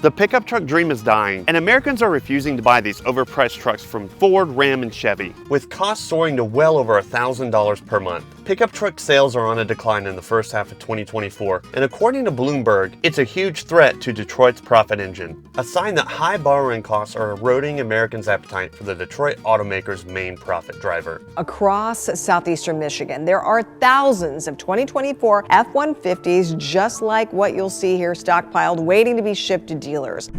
The pickup truck dream is dying, and Americans are refusing to buy these overpriced trucks from Ford, Ram, and Chevy, with costs soaring to well over $1,000 per month. Pickup truck sales are on a decline in the first half of 2024, and according to Bloomberg, it's a huge threat to Detroit's profit engine, a sign that high borrowing costs are eroding Americans' appetite for the Detroit automaker's main profit driver. Across southeastern Michigan, there are thousands of 2024 F-150s just like what you'll see here stockpiled, waiting to be shipped to dealers.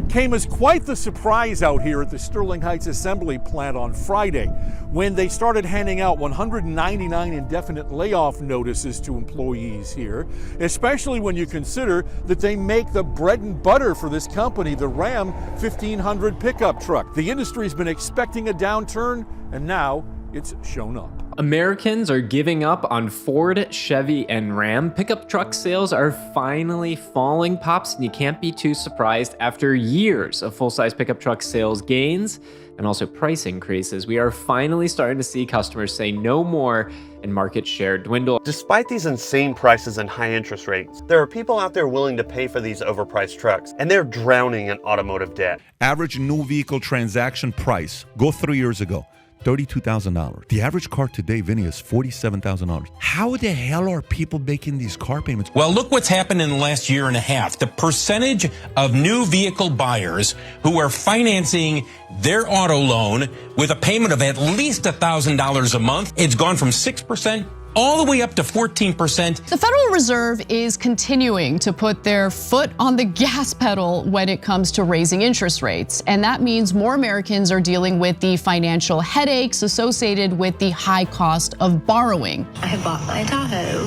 Came as quite the surprise out here at the Sterling Heights Assembly Plant on Friday when they started handing out 199 indefinite layoff notices to employees here, especially when you consider that they make the bread and butter for this company, the Ram 1500 pickup truck. The industry's been expecting a downturn, and now it's shown up. Americans are giving up on Ford, Chevy, and Ram. Pickup truck sales are finally falling, Pops, and you can't be too surprised. After years of full-size pickup truck sales gains and also price increases, we are finally starting to see customers say no more and market share dwindle. Despite these insane prices and high interest rates, there are people out there willing to pay for these overpriced trucks, and they're drowning in automotive debt. Average new vehicle transaction price, go 3 years ago, $32,000. The average car today, Vinny, is $47,000. How the hell are people making these car payments? Well, look what's happened in the last year and a half. The percentage of new vehicle buyers who are financing their auto loan with a payment of at least $1,000 a month, it's gone from 6% all the way up to 14%. The Federal Reserve is continuing to put their foot on the gas pedal when it comes to raising interest rates. And that means more Americans are dealing with the financial headaches associated with the high cost of borrowing. I bought my Tahoe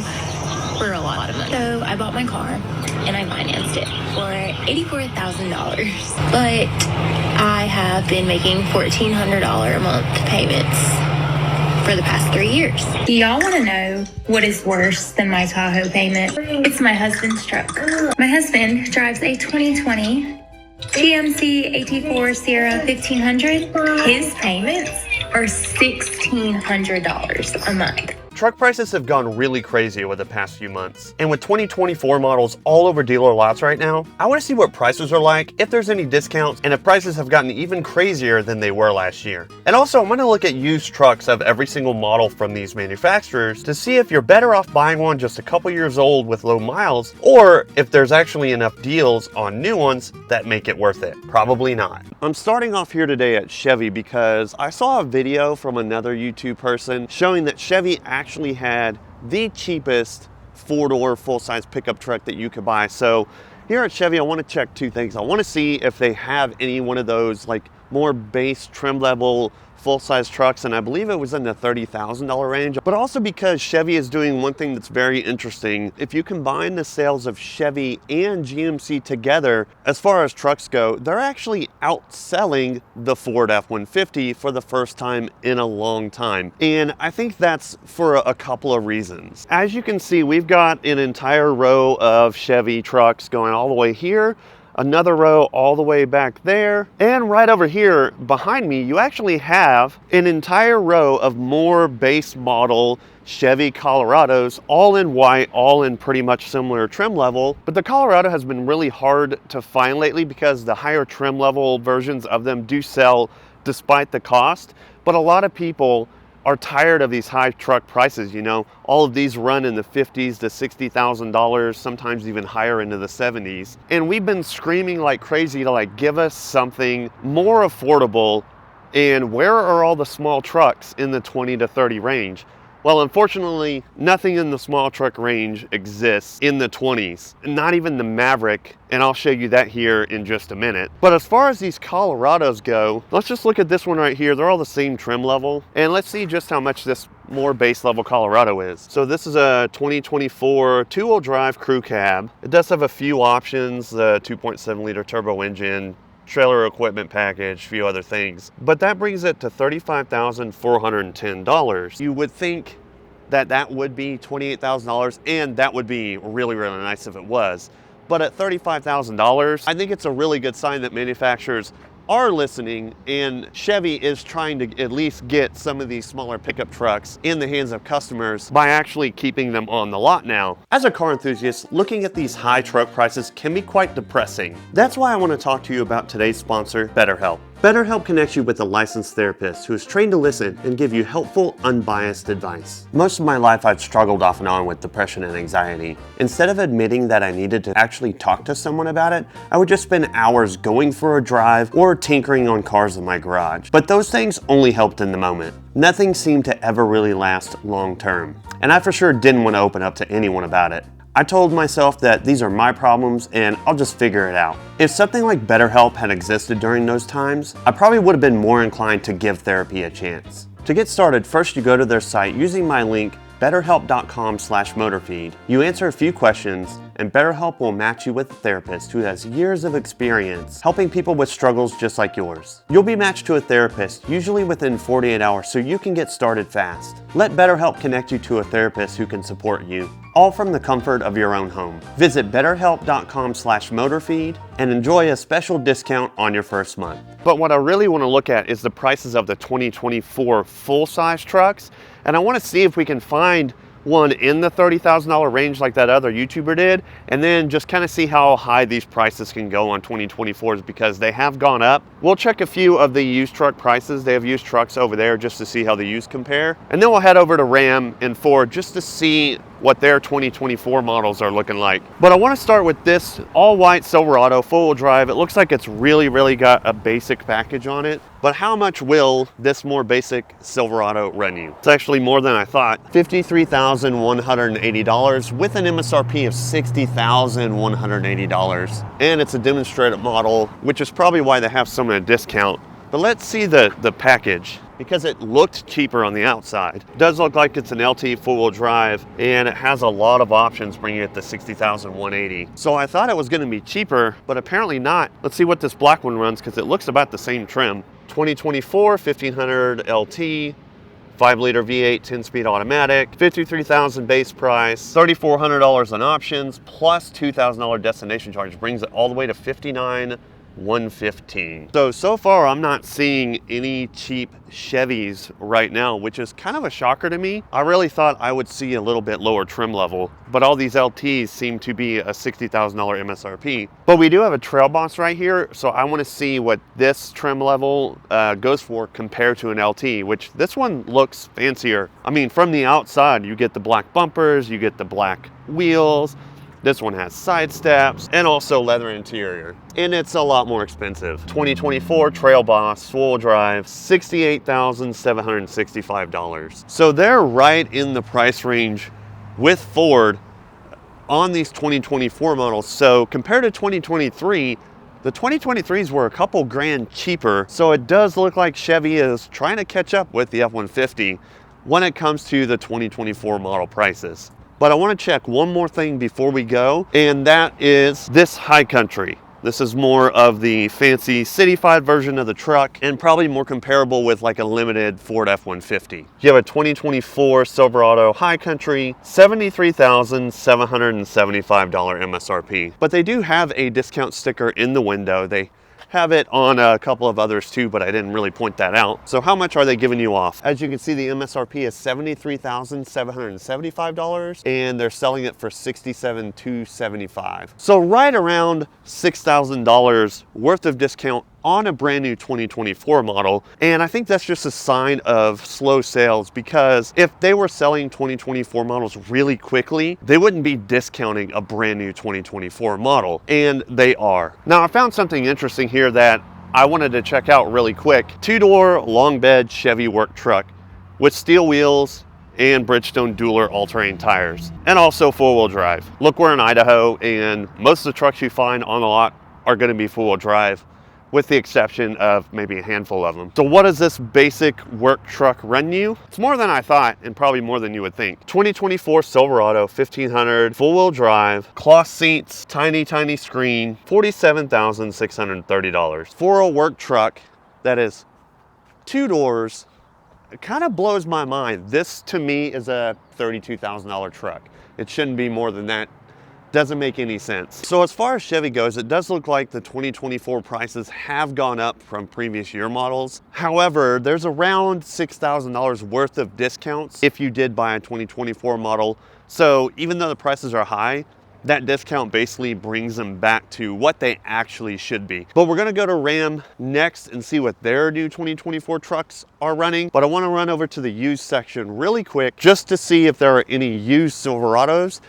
for a lot of money. So I bought my car and I financed it for $84,000. But I have been making $1,400 a month payments for the past 3 years. Do y'all want to know what is worse than my Tahoe payment? It's my husband's truck. My husband drives a 2020 GMC AT4 Sierra 1500. His payments are $1,600 a month. Truck prices have gone really crazy over the past few months, and with 2024 models all over dealer lots right now, I want to see what prices are like, if there's any discounts, and if prices have gotten even crazier than they were last year. And also, I'm going to look at used trucks of every single model from these manufacturers to see if you're better off buying one just a couple years old with low miles, or if there's actually enough deals on new ones that make it worth it. Probably not. I'm starting off here today at Chevy because I saw a video from another YouTube person showing that Chevy actually had the cheapest four-door full-size pickup truck that you could buy. So here at Chevy, I want to check two things. I want to see if they have any one of those like more base trim level full-size trucks, and I believe it was in the $30,000 range. But also because Chevy is doing one thing that's very interesting. If you combine the sales of Chevy and GMC together, as far as trucks go, they're actually outselling the Ford F-150 for the first time in a long time. And I think that's for a couple of reasons. As you can see, we've got an entire row of Chevy trucks going all the way here, another row all the way back there, and right over here behind me you actually have an entire row of more base model Chevy Colorados, all in white, all in pretty much similar trim level. But the Colorado has been really hard to find lately because the higher trim level versions of them do sell despite the cost. But a lot of people are tired of these high truck prices. You know, all of these run in the $50,000 to $60,000, sometimes even higher into the $70,000. And we've been screaming like crazy to like give us something more affordable. And where are all the small trucks in the 20 to 30 range? Well, unfortunately, nothing in the small truck range exists in the 20s, not even the Maverick, and I'll show you that here in just a minute. But as far as these Colorados go, let's just look at this one right here. They're all the same trim level, and let's see just how much this more base level Colorado is. So this is a 2024 two-wheel drive crew cab. It does have a few options, the 2.7 liter turbo engine, trailer equipment package, a few other things. But that brings it to $35,410. You would think that that would be $28,000, and that would be really, really nice if it was. But at $35,000, I think it's a really good sign that manufacturers are listening, and Chevy is trying to at least get some of these smaller pickup trucks in the hands of customers by actually keeping them on the lot now. As a car enthusiast, looking at these high truck prices can be quite depressing. That's why I want to talk to you about today's sponsor, BetterHelp. BetterHelp connects you with a licensed therapist who is trained to listen and give you helpful, unbiased advice. Most of my life I've struggled off and on with depression and anxiety. Instead of admitting that I needed to actually talk to someone about it, I would just spend hours going for a drive or tinkering on cars in my garage. But those things only helped in the moment. Nothing seemed to ever really last long term. And I for sure didn't want to open up to anyone about it. I told myself that these are my problems and I'll just figure it out. If something like BetterHelp had existed during those times, I probably would have been more inclined to give therapy a chance. To get started, first you go to their site using my link betterhelp.com/motorfeed. You answer a few questions, and BetterHelp will match you with a therapist who has years of experience helping people with struggles just like yours. You'll be matched to a therapist, usually within 48 hours, so you can get started fast. Let BetterHelp connect you to a therapist who can support you, all from the comfort of your own home. Visit betterhelp.com/motorfeed and enjoy a special discount on your first month. But what I really want to look at is the prices of the 2024 full-size trucks, and I want to see if we can find one in the $30,000 range like that other YouTuber did, and then just kind of see how high these prices can go on 2024s because they have gone up. We'll check a few of the used truck prices. They have used trucks over there just to see how the used compare. And then we'll head over to Ram and Ford just to see what their 2024 models are looking like. But I want to start with this all-white Silverado four-wheel drive. It looks like it's really got a basic package on it. But how much will this more basic Silverado run you? It's actually more than I thought. $53,180 with an MSRP of $60,180. And it's a demonstrator model, which is probably why they have some of the discount. But let's see the package, because it looked cheaper on the outside. It does look like it's an LT four-wheel drive, and it has a lot of options bringing it to $60,180. So I thought it was gonna be cheaper, but apparently not. Let's see what this black one runs, because it looks about the same trim. 2024 1500 LT, 5-liter V8, 10-speed automatic, $53,000 base price, $3,400 on options, plus $2,000 destination charge, brings it all the way to $59,115. So far I'm not seeing any cheap Chevys right now, which is kind of a shocker to me. I really thought I would see a little bit lower trim level, but all these LTs seem to be a $60,000 MSRP. But we do have a Trail Boss right here, so I want to see what this trim level goes for compared to an LT, which this one looks fancier. I mean, from the outside, you get the black bumpers, you get the black wheels. This one has side steps and also leather interior, and it's a lot more expensive. 2024 Trail Boss four-wheel drive, $68,765. So they're right in the price range with Ford on these 2024 models. So compared to 2023, the 2023s were a couple grand cheaper. So it does look like Chevy is trying to catch up with the F-150 when it comes to the 2024 model prices. But I want to check one more thing before we go, and that is this High Country. This is more of the fancy cityfied version of the truck and probably more comparable with like a limited Ford F-150. You have a 2024 Silverado High Country, $73,775 MSRP. But they do have a discount sticker in the window. They have it on a couple of others too, but I didn't really point that out. So how much are they giving you off? As you can see, the MSRP is $73,775, and they're selling it for $67,275. So right around $6,000 worth of discount on a brand new 2024 model. And I think that's just a sign of slow sales, because if they were selling 2024 models really quickly, they wouldn't be discounting a brand new 2024 model, and they are. Now I found something interesting here that I wanted to check out really quick. Two-door long bed Chevy work truck with steel wheels and Bridgestone Dueler all-terrain tires, and also four-wheel drive. Look, we're in Idaho, and most of the trucks you find on the lot are going to be four-wheel drive, with the exception of maybe a handful of them. So what does this basic work truck run you? It's more than I thought, and probably more than you would think. 2024 Silverado 1500 full-wheel drive, cloth seats, tiny screen, $47,630. For a work truck that is two doors, it kind of blows my mind. This to me is a $32,000 truck. It shouldn't be more than that. Doesn't make any sense. So as far as Chevy goes, it does look like the 2024 prices have gone up from previous year models. However, there's around $6,000 worth of discounts if you did buy a 2024 model. So even though the prices are high, that discount basically brings them back to what they actually should be. But we're gonna go to Ram next and see what their new 2024 trucks are running. But I wanna run over to the used section really quick just to see if there are any used Silverados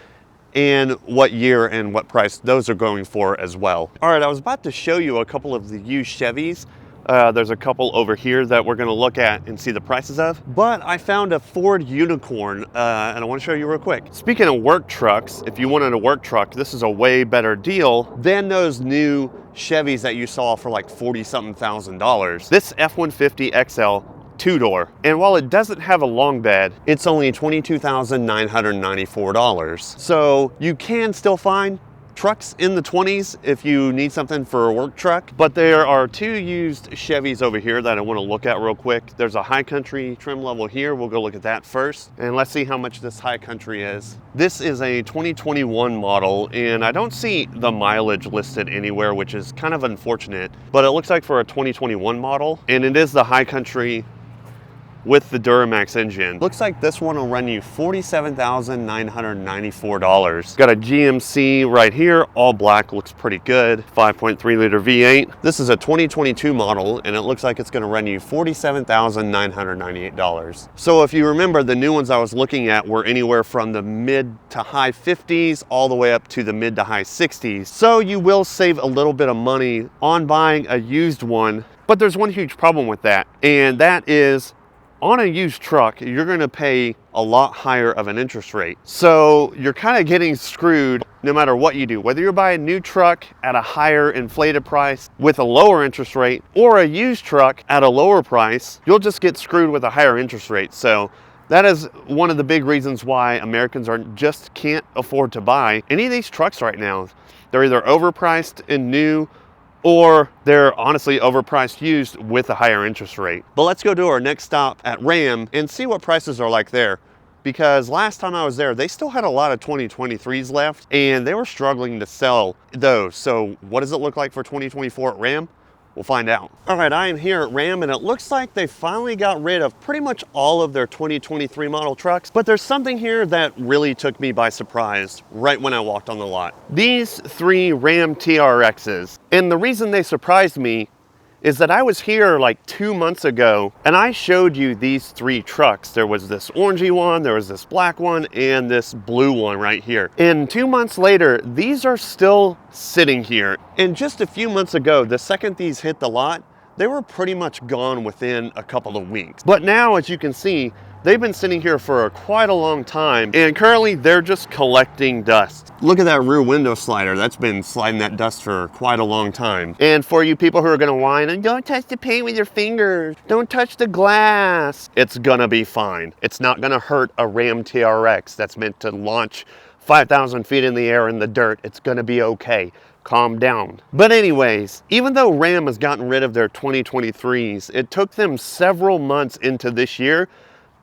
and what year and what price those are going for as well. All right, I was about to show you a couple of the used Chevys. There's a couple over here that we're gonna look at and see the prices of, but I found a Ford Unicorn and I wanna show you real quick. Speaking of work trucks, if you wanted a work truck, this is a way better deal than those new Chevys that you saw for like 40-something thousand dollars. This F-150 XL 2-door, and while it doesn't have a long bed, it's only $22,994. So you can still find trucks in the 20s if you need something for a work truck. But there are two used Chevys over here that I want to look at real quick. There's a High Country trim level here. We'll go look at that first, and let's see how much this High Country is. This is a 2021 model, and I don't see the mileage listed anywhere, which is kind of unfortunate, but it looks like for a 2021 model, and it is the High Country with the Duramax engine. Looks like this one will run you $47,994. Got a GMC right here, all black, looks pretty good. 5.3 liter V8. This is a 2022 model, and it looks like it's gonna run you $47,998. So if you remember, the new ones I was looking at were anywhere from the mid to high 50s all the way up to the mid to high 60s. So you will save a little bit of money on buying a used one, but there's one huge problem with that, and that is on a used truck, you're gonna pay a lot higher of an interest rate. So you're kind of getting screwed no matter what you do. Whether you're buying a new truck at a higher inflated price with a lower interest rate, or a used truck at a lower price, you'll just get screwed with a higher interest rate. So that is one of the big reasons why Americans just can't afford to buy any of these trucks right now. They're either overpriced and new, or they're honestly overpriced used with a higher interest rate. But let's go to our next stop at Ram and see what prices are like there. Because last time I was there, they still had a lot of 2023s left, and they were struggling to sell those. So what does it look like for 2024 at Ram? We'll find out. All right, I am here at Ram, and it looks like they finally got rid of pretty much all of their 2023 model trucks, but there's something here that really took me by surprise right when I walked on the lot. These three Ram TRXs, and the reason they surprised me is that I was here like 2 months ago, and I showed you these three trucks. There was this orangey one, there was this black one, and this blue one right here. And 2 months later, these are still sitting here. And just a few months ago, the second these hit the lot, they were pretty much gone within a couple of weeks. But now, as you can see, they've been sitting here for quite a long time, and currently they're just collecting dust. Look at that rear window slider. That's been sliding that dust for quite a long time. And for you people who are gonna whine and don't touch the paint with your fingers, don't touch the glass, it's gonna be fine. It's not gonna hurt a Ram TRX that's meant to launch 5,000 feet in the air in the dirt. It's gonna be okay. Calm down. But anyways, even though Ram has gotten rid of their 2023s, it took them several months into this year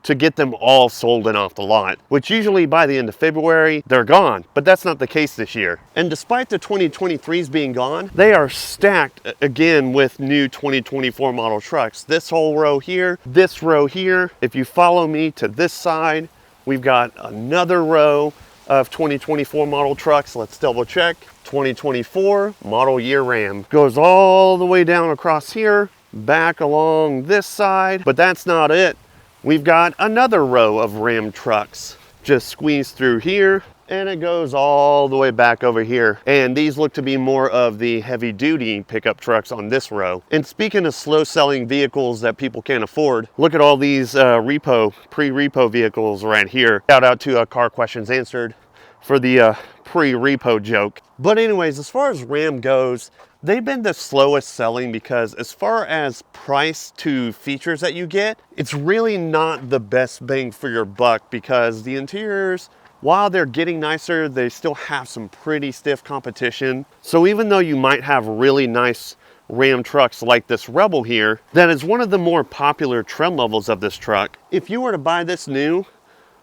to get them all sold and off the lot, which usually by the end of February, they're gone. But that's not the case this year. And despite the 2023s being gone, they are stacked again with new 2024 model trucks. This whole row here, this row here. If you follow me to this side, we've got another row of 2024 model trucks. Let's double check. 2024 model year Ram. Goes all the way down across here, back along this side, but that's not it. We've got another row of Ram trucks just squeezed through here, and it goes all the way back over here. And these look to be more of the heavy duty pickup trucks on this row. And speaking of slow selling vehicles that people can't afford, look at all these pre-repo vehicles right here. Shout out to Car Questions Answered for the pre-repo joke. But anyways, as far as Ram goes, they've been the slowest selling because as far as price to features that you get, it's really not the best bang for your buck, because the interiors, while they're getting nicer, they still have some pretty stiff competition. So even though you might have really nice Ram trucks like this Rebel here, that is one of the more popular trim levels of this truck. If you were to buy this new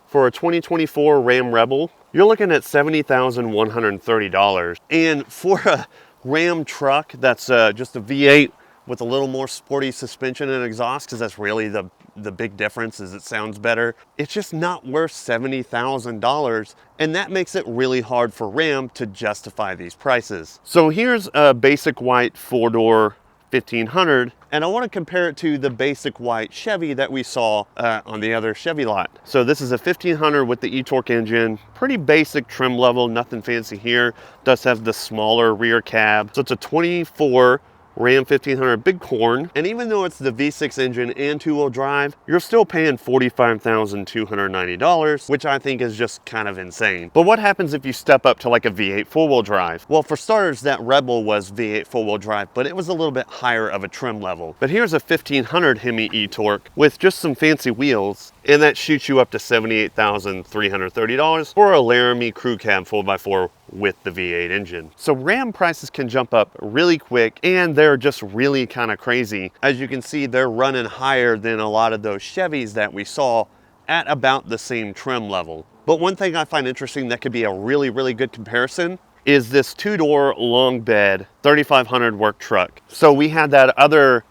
for a 2024 Ram Rebel, you're looking at $70,130. And for a Ram truck that's just a V8 with a little more sporty suspension and exhaust, because that's really the big difference, is it sounds better, it's just not worth $70,000, and that makes it really hard for Ram to justify these prices. So here's a basic white 4-door 1500, and I want to compare it to the basic white Chevy that we saw on the other Chevy lot. So this is a 1500 with the e-torque engine, pretty basic trim level, nothing fancy here. Does have the smaller rear cab. So it's a 24 Ram 1500 Bighorn, and even though it's the V6 engine and 2-wheel drive, you're still paying $45,290, which I think is just kind of insane. But what happens if you step up to like a V8 4-wheel drive? Well, for starters, that Rebel was V8 4-wheel drive, but it was a little bit higher of a trim level. But here's a 1500 Hemi e-torque with just some fancy wheels, and that shoots you up to $78,330 for a Laramie crew cab 4x4 with the V8 engine. So Ram prices can jump up really quick, and they're just really kind of crazy. As you can see, they're running higher than a lot of those Chevys that we saw at about the same trim level. But one thing I find interesting that could be a really, really good comparison is this 2-door long bed 3500 work truck. So we had that other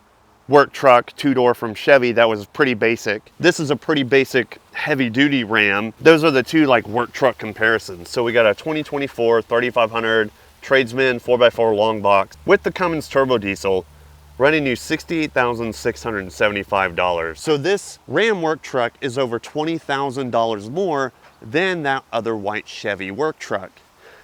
work truck 2-door from Chevy that was pretty basic. This is a pretty basic heavy duty Ram. Those are the two like work truck comparisons. So we got a 2024 3500 Tradesman 4x4 long box with the Cummins turbo diesel, running you $68,675. So this Ram work truck is over $20,000 more than that other white Chevy work truck.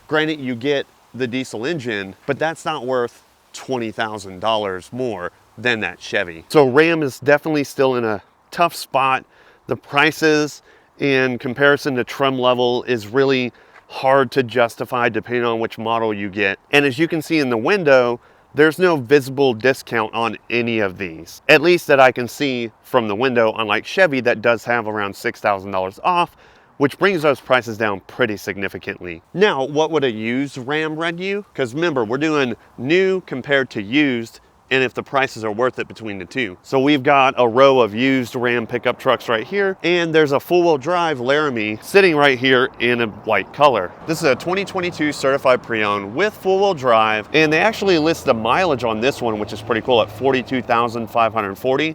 Granted, you get the diesel engine, but that's not worth $20,000 more than that Chevy. So Ram is definitely still in a tough spot. The prices in comparison to trim level is really hard to justify depending on which model you get. And as you can see in the window, there's no visible discount on any of these, at least that I can see from the window, unlike Chevy that does have around $6,000 off, which brings those prices down pretty significantly. Now, what would a used Ram run you? Because remember, we're doing new compared to used, and if the prices are worth it between the two. So we've got a row of used Ram pickup trucks right here, and there's a 4-wheel drive Laramie sitting right here in a white color. This is a 2022 certified pre-owned with 4-wheel drive, and they actually list the mileage on this one, which is pretty cool, at 42,540.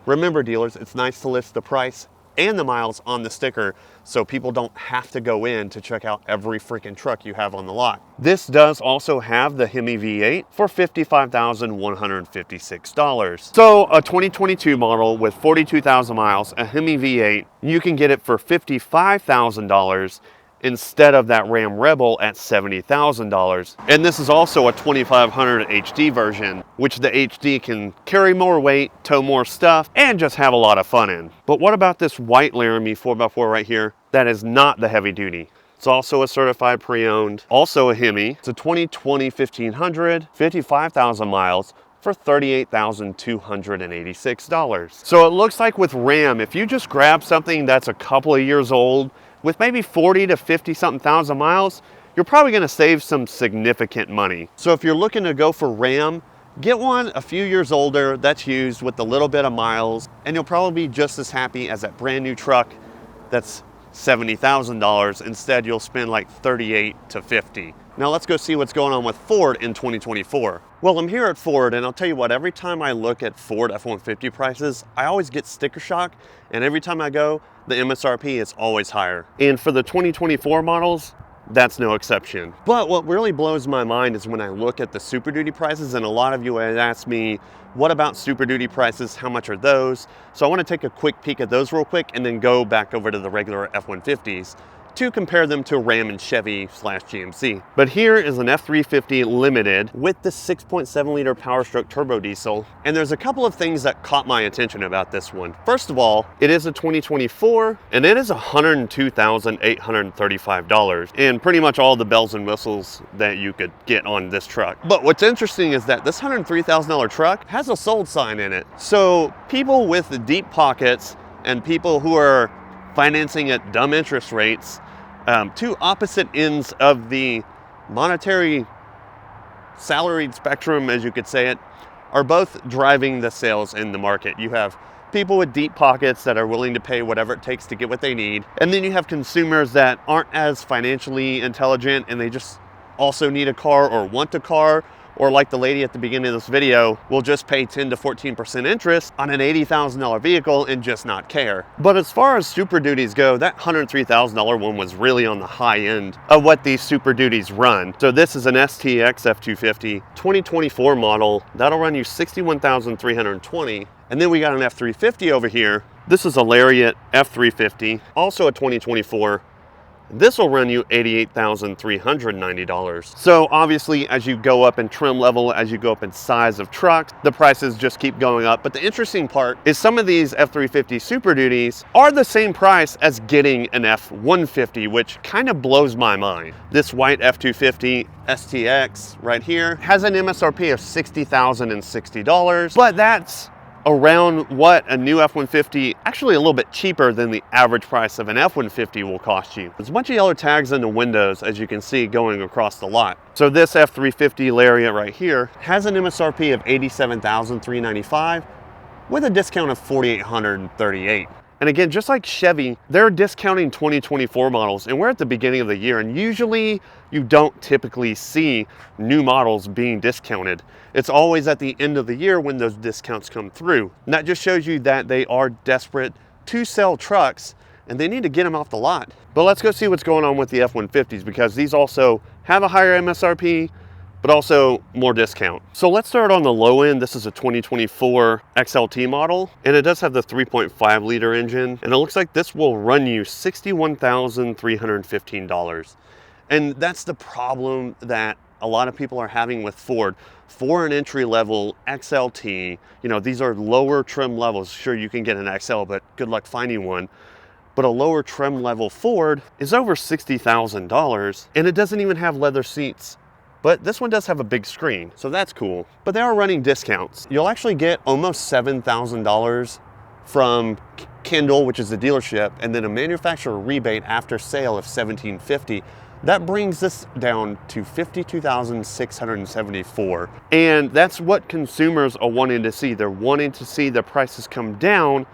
Remember, dealers, it's nice to list the price and the miles on the sticker so people don't have to go in to check out every freaking truck you have on the lot. This does also have the Hemi V8 for $55,156. So a 2022 model with 42,000 miles, a Hemi V8, you can get it for $55,000 instead of that Ram Rebel at $70,000. And this is also a 2500 HD version, which the HD can carry more weight, tow more stuff, and just have a lot of fun in. But what about this white Laramie 4x4 right here? That is not the heavy duty. It's also a certified pre-owned, also a Hemi. It's a 2020 1500, 55,000 miles, for $38,286. So it looks like with Ram, if you just grab something that's a couple of years old, with maybe 40 to 50 something thousand miles, you're probably gonna save some significant money. So if you're looking to go for Ram, get one a few years older that's used with a little bit of miles, and you'll probably be just as happy as that brand new truck that's $70,000. Instead, you'll spend like 38 to 50. Now let's go see what's going on with Ford in 2024. Well, I'm here at Ford, and I'll tell you what, every time I look at Ford F-150 prices, I always get sticker shock, and every time I go, the MSRP is always higher. And for the 2024 models, that's no exception. But what really blows my mind is when I look at the Super Duty prices, and a lot of you had asked me, what about Super Duty prices? How much are those? So I want to take a quick peek at those real quick and then go back over to the regular F-150s to compare them to Ram and Chevy / GMC. But here is an F-350 Limited with the 6.7 liter Power Stroke turbo diesel. And there's a couple of things that caught my attention about this one. First of all, it is a 2024 and it is $102,835 and pretty much all the bells and whistles that you could get on this truck. But what's interesting is that this $103,000 truck has a sold sign in it. So people with deep pockets and people who are financing at dumb interest rates, two opposite ends of the monetary salaried spectrum, as you could say it, are both driving the sales in the market. You have people with deep pockets that are willing to pay whatever it takes to get what they need. And then you have consumers that aren't as financially intelligent and they just also need a car or want a car, or like the lady at the beginning of this video, will just pay 10 to 14% interest on an $80,000 vehicle and just not care. But as far as Super Duties go, that $103,000 one was really on the high end of what these Super Duties run. So this is an STX F250 2024 model. That'll run you $61,320. And then we got an F350 over here. This is a Lariat F350, also a 2024. This will run you $88,390. So obviously, as you go up in trim level, as you go up in size of trucks, the prices just keep going up. But the interesting part is some of these F350 Super Duties are the same price as getting an F150, which kind of blows my mind. This white F250 STX right here has an MSRP of $60,060, but that's around what a new F-150, actually a little bit cheaper than the average price of an F-150 will cost you. There's a bunch of yellow tags in the windows, as you can see, going across the lot. So this F-350 Lariat right here has an MSRP of $87,395 with a discount of $4,838. And again, just like Chevy, they're discounting 2024 models, and we're at the beginning of the year, and usually you don't typically see new models being discounted. It's always at the end of the year when those discounts come through. And that just shows you that they are desperate to sell trucks, and they need to get them off the lot. But let's go see what's going on with the F-150s, because these also have a higher MSRP, but also more discount. So let's start on the low end. This is a 2024 XLT model, and it does have the 3.5 liter engine, and it looks like this will run you $61,315. And that's the problem that a lot of people are having with Ford. For an entry-level XLT, you know, these are lower trim levels. Sure, you can get an XL, but good luck finding one. But a lower trim level Ford is over $60,000, and it doesn't even have leather seats. But this one does have a big screen, so that's cool. But they are running discounts. You'll actually get almost $7,000 from Kendall, which is the dealership, and then a manufacturer rebate after sale of $1,750. That brings this down to $52,674. And that's what consumers are wanting to see. They're wanting to see the prices come down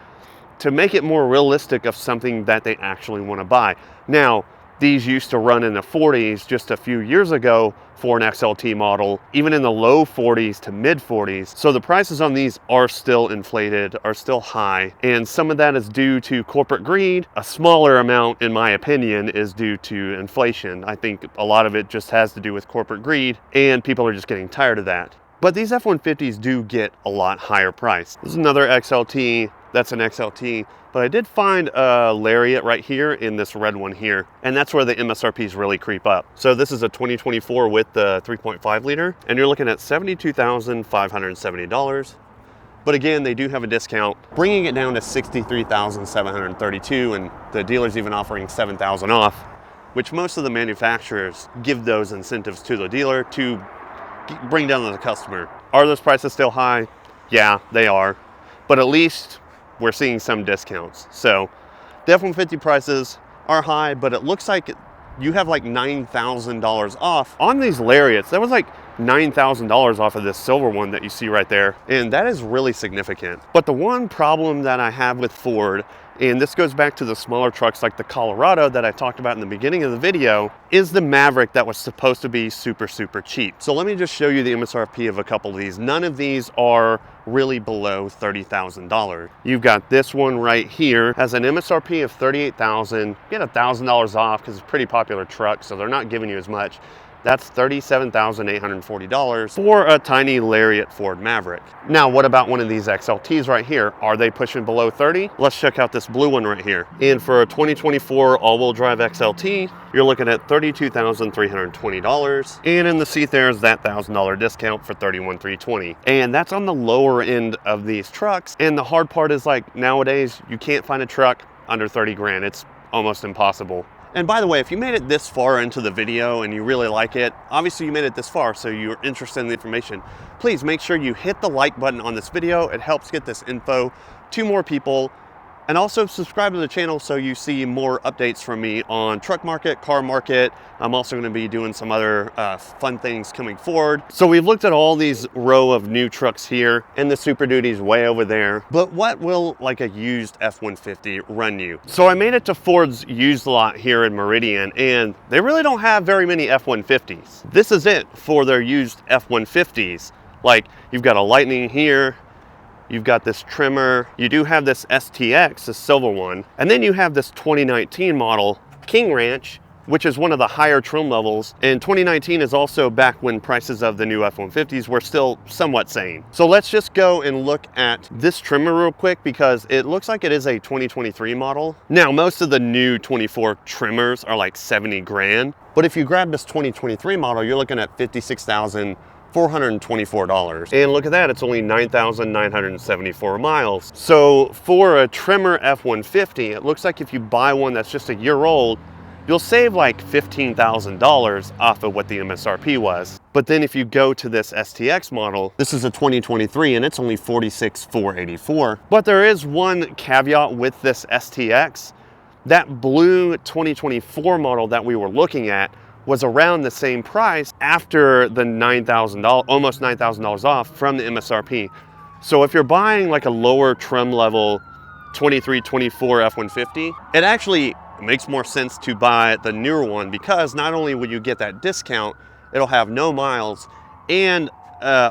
to make it more realistic of something that they actually want to buy. Now, these used to run in the 40s just a few years ago for an XLT model, even in the low 40s to mid 40s. So the prices on these are still inflated, are still high. And some of that is due to corporate greed. A smaller amount, in my opinion, is due to inflation. I think a lot of it just has to do with corporate greed, and people are just getting tired of that. But these F-150s do get a lot higher price. This is another XLT. That's an XLT, but I did find a Lariat right here in this red one here, and that's where the MSRPs really creep up. So this is a 2024 with the 3.5 liter, and you're looking at $72,570. But again, they do have a discount, bringing it down to $63,732, and the dealer's even offering $7,000 off, which most of the manufacturers give those incentives to the dealer to bring down to the customer. Are those prices still high? Yeah, they are, but at least we're seeing some discounts. So the F-150 prices are high, but it looks like you have like $9,000 off on these Lariats. That was like $9,000 off of this silver one that you see right there. And that is really significant. But the one problem that I have with Ford, and this goes back to the smaller trucks like the Colorado that I talked about in the beginning of the video, is the Maverick that was supposed to be super, super cheap. So let me just show you the MSRP of a couple of these. None of these are really below $30,000. You've got this one right here, has an MSRP of $38,000. Get $1,000 off because it's a pretty popular truck, so they're not giving you as much. That's $37,840 for a tiny Lariat Ford Maverick. Now, what about one of these XLTs right here? Are they pushing below 30? Let's check out this blue one right here. And for a 2024 all-wheel drive XLT, you're looking at $32,320. And in the seat there is that $1,000 discount for $31,320. And that's on the lower end of these trucks. And the hard part is, like, nowadays, you can't find a truck under 30 grand. It's almost impossible. And by the way, if you made it this far into the video and you really like it, obviously you made it this far, so you're interested in the information, please make sure you hit the like button on this video. It helps get this info to more people. And also subscribe to the channel so you see more updates from me on truck market, car market. I'm also going to be doing some other fun things coming forward. So we've looked at all these row of new trucks here, and the Super Duty's way over there. But what will like a used F-150 run you? So I made it to Ford's used lot here in Meridian, and they really don't have very many F-150s. This is it for their used F-150s. Like, you've got a Lightning here, you've got this Tremor, you do have this STX, the silver one, and then you have this 2019 model King Ranch, which is one of the higher trim levels. And 2019 is also back when prices of the new F-150s were still somewhat sane. So let's just go and look at this Tremor real quick, because it looks like it is a 2023 model. Now, most of the new 24 Tremors are like 70 grand, but if you grab this 2023 model, you're looking at $56,424. And look at that, it's only 9,974 miles. So for a Tremor F-150, it looks like if you buy one that's just a year old, you'll save like $15,000 off of what the MSRP was. But then if you go to this STX model, this is a 2023 and it's only $46,484. But there is one caveat with this STX. That blue 2024 model that we were looking at was around the same price after the $9,000, almost $9,000 off from the MSRP. So if you're buying like a lower trim level 23, 24 F-150, it actually makes more sense to buy the newer one, because not only will you get that discount, it'll have no miles, and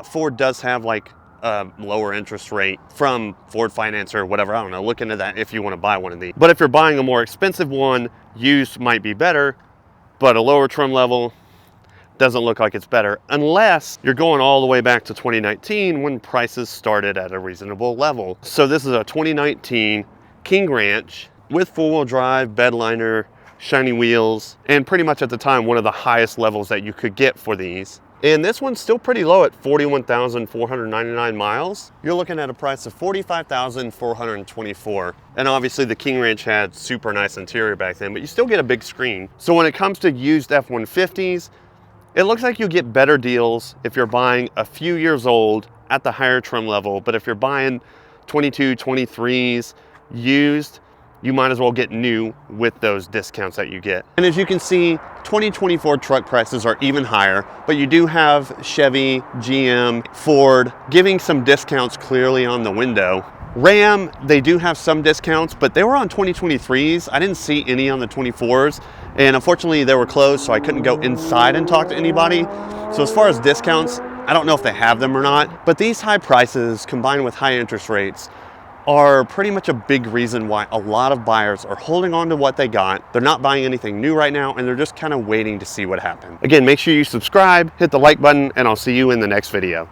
Ford does have like a lower interest rate from Ford Finance or whatever. I don't know, look into that if you want to buy one of these. But if you're buying a more expensive one, used might be better, but a lower trim level doesn't look like it's better, unless you're going all the way back to 2019 when prices started at a reasonable level. So this is a 2019 King Ranch with four-wheel drive, bed liner, shiny wheels, and pretty much at the time one of the highest levels that you could get for these. And this one's still pretty low at 41,499 miles. You're looking at a price of $45,424. And obviously the King Ranch had super nice interior back then, but you still get a big screen. So when it comes to used F-150s, it looks like you get better deals if you're buying a few years old at the higher trim level. But if you're buying 22, 23s used, you might as well get new with those discounts that you get. And as you can see, 2024 truck prices are even higher, but you do have Chevy, GM, Ford giving some discounts clearly on the window. Ram, they do have some discounts, but they were on 2023s. I didn't see any on the 24s, and unfortunately they were closed, so I couldn't go inside and talk to anybody. So as far as discounts, I don't know if they have them or not, but these high prices combined with high interest rates are pretty much a big reason why a lot of buyers are holding on to what they got. They're not buying anything new right now, and they're just kind of waiting to see what happens. Again, make sure you subscribe, hit the like button, and I'll see you in the next video.